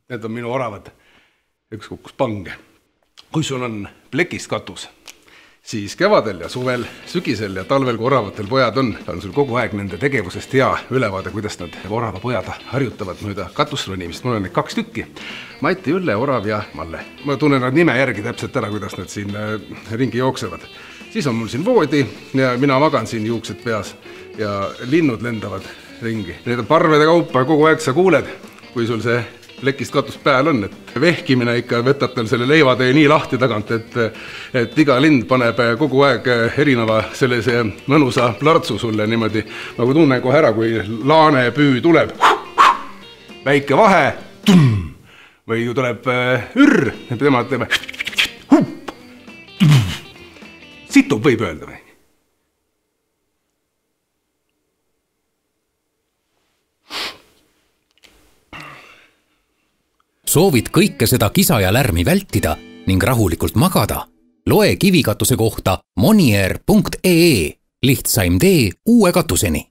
Need on minu oravad. Üks kukkus pange. Kui sul on plekist katus, siis kevadel ja suvel, sügisel ja talvel, kui oravatel pojad on sul kogu aeg nende tegevusest hea ülevaade, kuidas nad orava pojad harjutavad mööda katust ronimist. Mul on neid 2 tükki. Mati, Ülle, Orav ja Malle. Ma tunnen nad nime järgi täpselt ära, kuidas nad siin ringi jooksevad. Siis on mul siin voodi ja mina magan siin juuksed peas ja linnud lendavad ringi. Need on parvede kaupa ja kogu aeg sa kuuled, kui sul see plekist katus peal on, et vehkimine ikka võtab tal selle leivatee nii lahti tagant, et iga lind paneb kogu aeg erineva sellise mõnusa plartsu sulle niimoodi, nagu tunnen kohe ära, kui laanepüü tuleb, väike vahe, või ju tuleb ürr, tema teeme, situb, võib öelda või? Soovid kõike seda kisa ja lärmi vältida ning rahulikult magada? Loe kivikatuse kohta monier.ee. Lihtsaim tee uue katuseni.